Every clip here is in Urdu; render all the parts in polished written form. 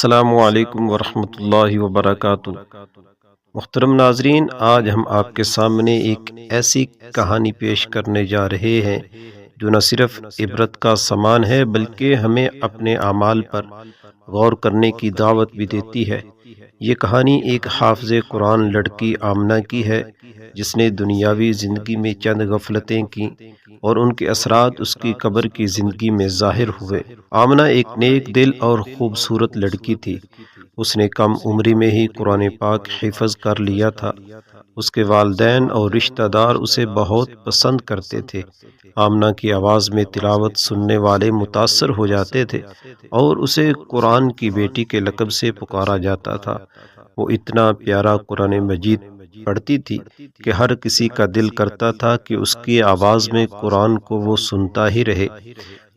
السلام علیکم ورحمۃ اللہ وبرکاتہ۔ محترم ناظرین، آج ہم آپ کے سامنے ایک ایسی کہانی پیش کرنے جا رہے ہیں جو نہ صرف عبرت کا سامان ہے بلکہ ہمیں اپنے اعمال پر غور کرنے کی دعوت بھی دیتی ہے۔ یہ کہانی ایک حافظ قرآن لڑکی آمنہ کی ہے جس نے دنیاوی زندگی میں چند غفلتیں کیں اور ان کے اثرات اس کی قبر کی زندگی میں ظاہر ہوئے۔ آمنہ ایک نیک دل اور خوبصورت لڑکی تھی۔ اس نے کم عمری میں ہی قرآن پاک حفظ کر لیا تھا۔ اس کے والدین اور رشتہ دار اسے بہت پسند کرتے تھے۔ آمنہ کی آواز میں تلاوت سننے والے متاثر ہو جاتے تھے اور اسے قرآن کی بیٹی کے لقب سے پکارا جاتا تھا۔ وہ اتنا پیارا قرآن مجید پڑھتی تھی کہ ہر کسی کا دل کرتا تھا کہ اس کی آواز میں قرآن کو وہ سنتا ہی رہے۔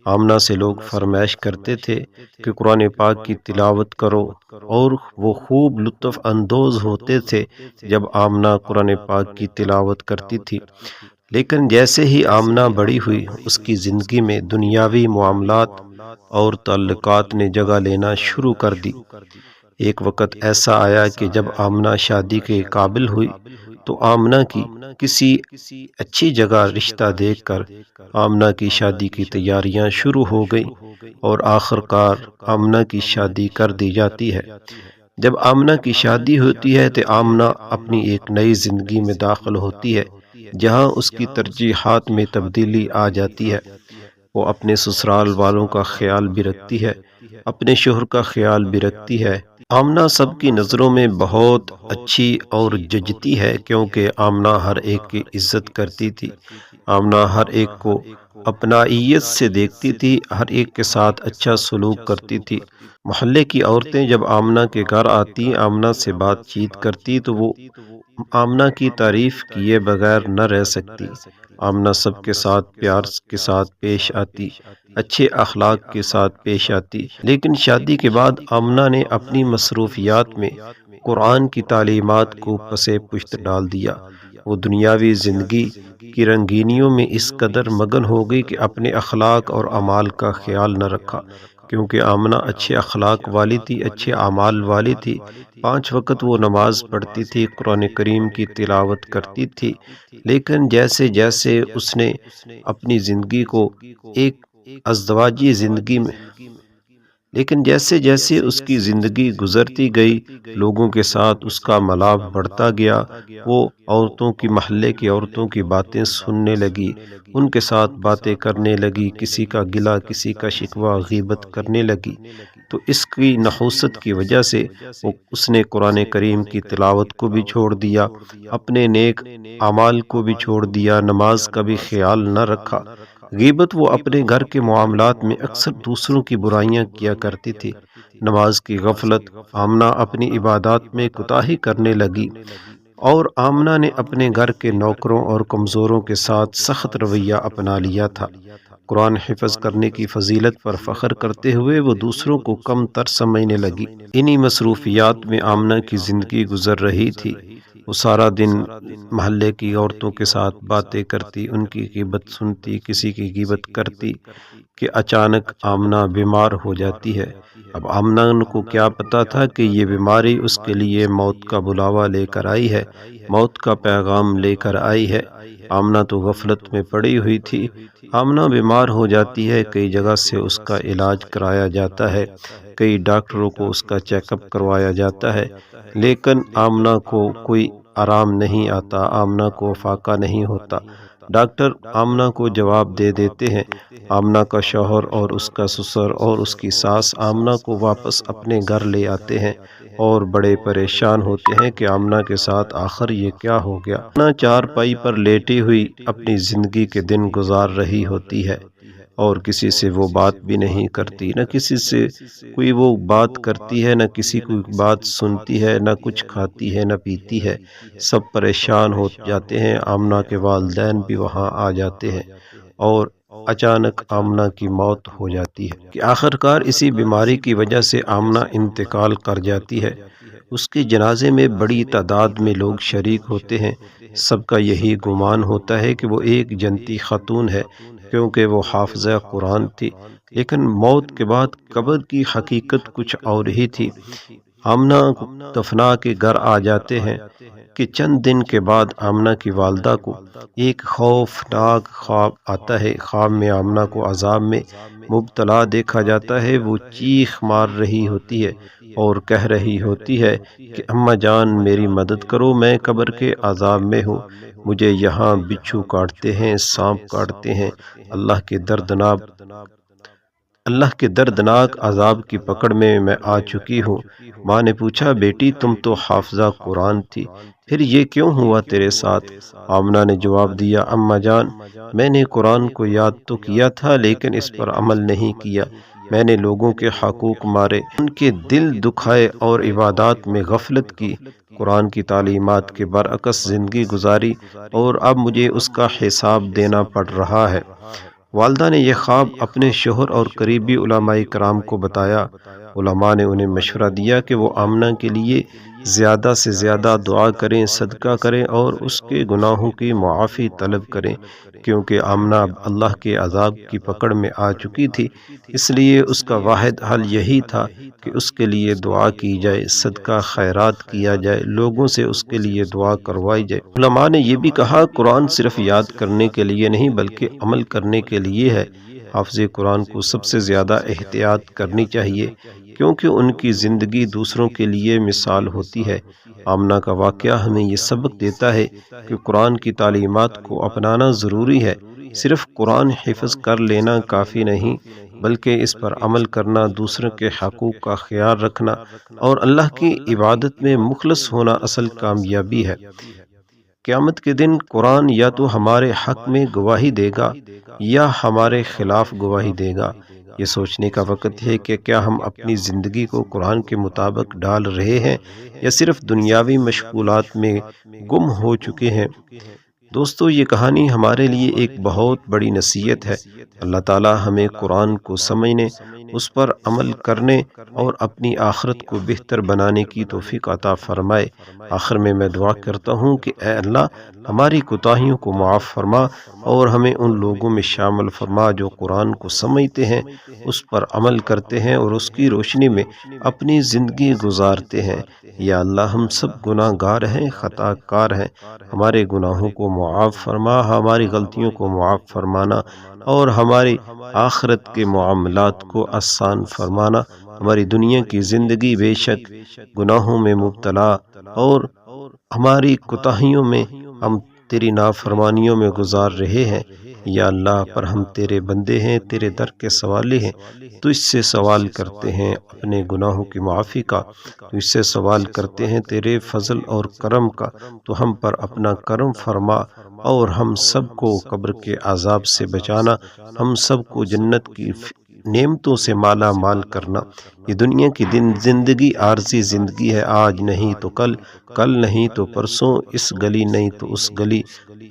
آمنہ سے لوگ فرمائش کرتے تھے کہ قرآن پاک کی تلاوت کرو، اور وہ خوب لطف اندوز ہوتے تھے جب آمنہ قرآن پاک کی تلاوت کرتی تھی۔ لیکن جیسے ہی آمنہ بڑی ہوئی، اس کی زندگی میں دنیاوی معاملات اور تعلقات نے جگہ لینا شروع کر دی۔ ایک وقت ایسا آیا کہ جب آمنہ شادی کے قابل ہوئی تو آمنہ کی کسی اچھی جگہ رشتہ دیکھ کر آمنہ کی شادی کی تیاریاں شروع ہو گئیں اور آخر کار آمنہ کی شادی کر دی جاتی ہے۔ جب آمنہ کی شادی ہوتی ہے تو آمنہ اپنی ایک نئی زندگی میں داخل ہوتی ہے جہاں اس کی ترجیحات میں تبدیلی آ جاتی ہے۔ وہ اپنے سسرال والوں کا خیال بھی رکھتی ہے، اپنے شوہر کا خیال بھی رکھتی ہے۔ آمنہ سب کی نظروں میں بہت اچھی اور جچتی ہے کیونکہ آمنہ ہر ایک کی عزت کرتی تھی۔ آمنہ ہر ایک کو اپنائیت سے دیکھتی تھی، ہر ایک کے ساتھ اچھا سلوک کرتی تھی۔ محلے کی عورتیں جب آمنہ کے گھر آتی، آمنہ سے بات چیت کرتی تو وہ آمنہ کی تعریف کیے بغیر نہ رہ سکتی۔ آمنہ سب کے ساتھ پیار کے ساتھ پیش آتی، اچھے اخلاق کے ساتھ پیش آتی۔ لیکن شادی کے بعد آمنہ نے اپنی مصروفیات میں قرآن کی تعلیمات کو پس پشت ڈال دیا۔ وہ دنیاوی زندگی کی رنگینیوں میں اس قدر مگن ہو گئی کہ اپنے اخلاق اور اعمال کا خیال نہ رکھا۔ کیونکہ آمنہ اچھے اخلاق والی تھی، اچھے اعمال والی تھی، 5 وقت وہ نماز پڑھتی تھی، قرآن کریم کی تلاوت کرتی تھی۔ لیکن جیسے جیسے اس نے اپنی زندگی کو ایک ازدواجی زندگی میں جیسے جیسے اس کی زندگی گزرتی گئی، لوگوں کے ساتھ اس کا ملاپ بڑھتا گیا۔ وہ عورتوں کی محلے کی عورتوں کی باتیں سننے لگی، ان کے ساتھ باتیں کرنے لگی، کسی کا گلہ کسی کا شکوہ غیبت کرنے لگی۔ تو اس کی نحوست کی وجہ سے اس نے قرآن کریم کی تلاوت کو بھی چھوڑ دیا، اپنے نیک اعمال کو بھی چھوڑ دیا، نماز کا بھی خیال نہ رکھا۔ غیبت وہ اپنے گھر کے معاملات میں اکثر دوسروں کی برائیاں کیا کرتی تھی۔ نماز کی غفلت، آمنہ اپنی عبادات میں کوتاہی کرنے لگی، اور آمنہ نے اپنے گھر کے نوکروں اور کمزوروں کے ساتھ سخت رویہ اپنا لیا تھا۔ قرآن حفظ کرنے کی فضیلت پر فخر کرتے ہوئے وہ دوسروں کو کم تر سمجھنے لگی۔ انہی مصروفیات میں آمنہ کی زندگی گزر رہی تھی۔ وہ سارا دن محلے کی عورتوں کے ساتھ باتیں کرتی، ان کی غیبت سنتی، کسی کی غیبت کرتی کہ اچانک آمنہ بیمار ہو جاتی ہے۔ اب آمنہ کو کیا پتا تھا کہ یہ بیماری اس کے لیے موت کا بلاوا لے کر آئی ہے، موت کا پیغام لے کر آئی ہے۔ آمنہ تو غفلت میں پڑی ہوئی تھی۔ آمنہ بیمار ہو جاتی ہے، کئی جگہ سے اس کا علاج کرایا جاتا ہے، کئی ڈاکٹروں کو اس کا چیک اپ کروایا جاتا ہے، لیکن آمنہ کو کوئی آرام نہیں آتا، آمنہ کو فاقہ نہیں ہوتا۔ ڈاکٹر آمنہ کو جواب دے دیتے ہیں۔ آمنہ کا شوہر اور اس کا سسر اور اس کی ساس آمنہ کو واپس اپنے گھر لے آتے ہیں اور بڑے پریشان ہوتے ہیں کہ آمنہ کے ساتھ آخر یہ کیا ہو گیا۔ آمنہ چارپائی پر لیٹی ہوئی اپنی زندگی کے دن گزار رہی ہوتی ہے، اور کسی سے وہ بات بھی نہیں کرتی، نہ کسی سے کوئی وہ بات کرتی ہے، نہ کسی کو بات سنتی ہے، نہ کچھ کھاتی ہے، نہ پیتی ہے۔ سب پریشان ہو جاتے ہیں۔ آمنہ کے والدین بھی وہاں آ جاتے ہیں اور اچانک آمنہ کی موت ہو جاتی ہے کہ آخر کار اسی بیماری کی وجہ سے آمنہ انتقال کر جاتی ہے۔ اس کے جنازے میں بڑی تعداد میں لوگ شریک ہوتے ہیں۔ سب کا یہی گمان ہوتا ہے کہ وہ ایک جنتی خاتون ہے کیونکہ وہ حافظہ قرآن تھی۔ لیکن موت کے بعد قبر کی حقیقت کچھ اور ہی تھی۔ آمنہ دفنا کے گھر آ جاتے ہیں کہ چند دن کے بعد آمنہ کی والدہ کو ایک خوفناک خواب آتا ہے۔ خواب میں آمنہ کو عذاب میں مبتلا دیکھا جاتا ہے۔ وہ چیخ مار رہی ہوتی ہے اور کہہ رہی ہوتی ہے کہ اماں جان میری مدد کرو، میں قبر کے عذاب میں ہوں، مجھے یہاں بچھو کاٹتے ہیں، سانپ کاٹتے ہیں، اللہ کے دردناک عذاب کی پکڑ میں آ چکی ہوں۔ ماں نے پوچھا بیٹی تم تو حافظہ قرآن تھی، پھر یہ کیوں ہوا تیرے ساتھ؟ آمنہ نے جواب دیا اماں جان میں نے قرآن کو یاد تو کیا تھا لیکن اس پر عمل نہیں کیا، میں نے لوگوں کے حقوق مارے، ان کے دل دکھائے اور عبادات میں غفلت کی، قرآن کی تعلیمات کے برعکس زندگی گزاری اور اب مجھے اس کا حساب دینا پڑ رہا ہے۔ والدہ نے یہ خواب اپنے شوہر اور قریبی علماء کرام کو بتایا۔ علماء نے انہیں مشورہ دیا کہ وہ آمنہ کے لیے زیادہ سے زیادہ دعا کریں، صدقہ کریں اور اس کے گناہوں کی معافی طلب کریں، کیونکہ آمنہ اب اللہ کے عذاب کی پکڑ میں آ چکی تھی، اس لیے اس کا واحد حل یہی تھا کہ اس کے لیے دعا کی جائے، صدقہ خیرات کیا جائے، لوگوں سے اس کے لیے دعا کروائی جائے۔ علماء نے یہ بھی کہا قرآن صرف یاد کرنے کے لیے نہیں بلکہ عمل کرنے کے لیے ہے۔ حافظ قرآن کو سب سے زیادہ احتیاط کرنی چاہیے کیونکہ ان کی زندگی دوسروں کے لیے مثال ہوتی ہے۔ آمنہ کا واقعہ ہمیں یہ سبق دیتا ہے کہ قرآن کی تعلیمات کو اپنانا ضروری ہے، صرف قرآن حفظ کر لینا کافی نہیں بلکہ اس پر عمل کرنا، دوسروں کے حقوق کا خیال رکھنا اور اللہ کی عبادت میں مخلص ہونا اصل کامیابی ہے۔ قیامت کے دن قرآن یا تو ہمارے حق میں گواہی دے گا یا ہمارے خلاف گواہی دے گا۔ یہ سوچنے کا وقت ہے کہ کیا ہم اپنی زندگی کو قرآن کے مطابق ڈال رہے ہیں یا صرف دنیاوی مشغولات میں گم ہو چکے ہیں۔ دوستو یہ کہانی ہمارے لیے ایک بہت بڑی نصیحت ہے۔ اللہ تعالی ہمیں قرآن کو سمجھنے، اس پر عمل کرنے اور اپنی آخرت کو بہتر بنانے کی توفیق عطا فرمائے۔ آخر میں دعا کرتا ہوں کہ اے اللہ ہماری کوتاہیوں کو معاف فرما اور ہمیں ان لوگوں میں شامل فرما جو قرآن کو سمجھتے ہیں، اس پر عمل کرتے ہیں اور اس کی روشنی میں اپنی زندگی گزارتے ہیں۔ یا اللہ ہم سب گناہ گار ہیں، خطا کار ہیں، ہمارے گناہوں کو معاف فرما، ہماری غلطیوں کو معاف فرمانا اور ہماری آخرت کے معاملات کو آسان فرمانا۔ ہماری دنیا کی زندگی بے شک گناہوں میں مبتلا اور ہماری کوتاہیوں میں ہم تیری نافرمانیوں میں گزار رہے ہیں۔ یا اللہ پر ہم تیرے بندے ہیں، تیرے در کے سوالے ہیں، تو اس سے سوال کرتے ہیں اپنے گناہوں کی معافی کا، تو اس سے سوال کرتے ہیں تیرے فضل اور کرم کا، تو ہم پر اپنا کرم فرما اور ہم سب کو قبر کے عذاب سے بچانا، ہم سب کو جنت کی نعمتوں سے مالا مال کرنا۔ یہ دنیا کی زندگی عارضی زندگی ہے، آج نہیں تو کل، کل نہیں تو پرسوں، اس گلی نہیں تو اس گلی،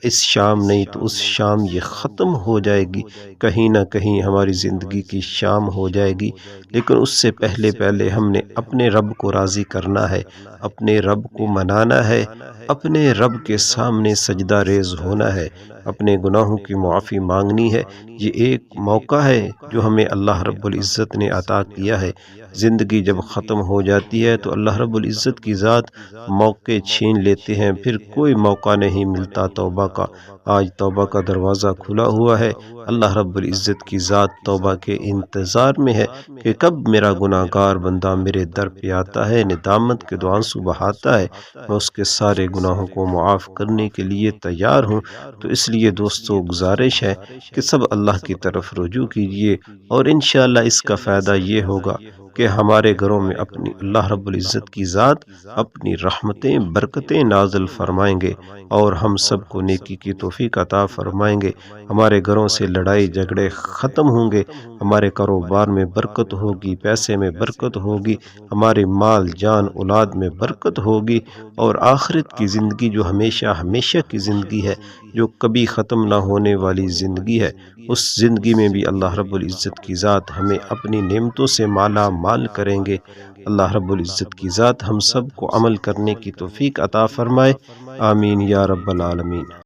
اس شام نہیں تو اس شام یہ ختم ہو جائے گی، کہیں نہ کہیں ہماری زندگی کی شام ہو جائے گی، لیکن اس سے پہلے ہم نے اپنے رب کو راضی کرنا ہے، اپنے رب کو منانا ہے، اپنے رب کے سامنے سجدہ ریز ہونا ہے، اپنے گناہوں کی معافی مانگنی ہے۔ یہ ایک موقع ہے جو ہمیں اللہ رب العزت نے عطا کیا ہے۔ زندگی جب ختم ہو جاتی ہے تو اللہ رب العزت کی ذات موقع چھین لیتے ہیں، پھر کوئی موقع نہیں ملتا توبہ کا۔ آج توبہ کا دروازہ کھلا ہوا ہے، اللہ رب العزت کی ذات توبہ کے انتظار میں ہے کہ کب میرا گناہ گار بندہ میرے در پہ آتا ہے، ندامت کے آنسو بہاتا ہے، میں اس کے سارے گناہوں کو معاف کرنے کے لیے تیار ہوں۔ تو اس لیے دوستو گزارش ہے کہ سب اللہ کی طرف رجوع کیجیے اور انشاءاللہ اس کا فائدہ یہ ہوگا کہ ہمارے گھروں میں اپنی اللہ رب العزت کی ذات اپنی رحمتیں برکتیں نازل فرمائیں گے اور ہم سب کو نیکی کی توفیق عطا فرمائیں گے۔ ہمارے گھروں سے لڑائی جھگڑے ختم ہوں گے، ہمارے کاروبار میں برکت ہوگی، پیسے میں برکت ہوگی، ہمارے مال جان اولاد میں برکت ہوگی اور آخرت کی زندگی جو ہمیشہ ہمیشہ کی زندگی ہے، جو کبھی ختم نہ ہونے والی زندگی ہے، اس زندگی میں بھی اللہ رب العزت کی ذات ہمیں اپنی نعمتوں سے مالا مال کریں گے۔ اللہ رب العزت کی ذات ہم سب کو عمل کرنے کی توفیق عطا فرمائے، آمین یا رب العالمین۔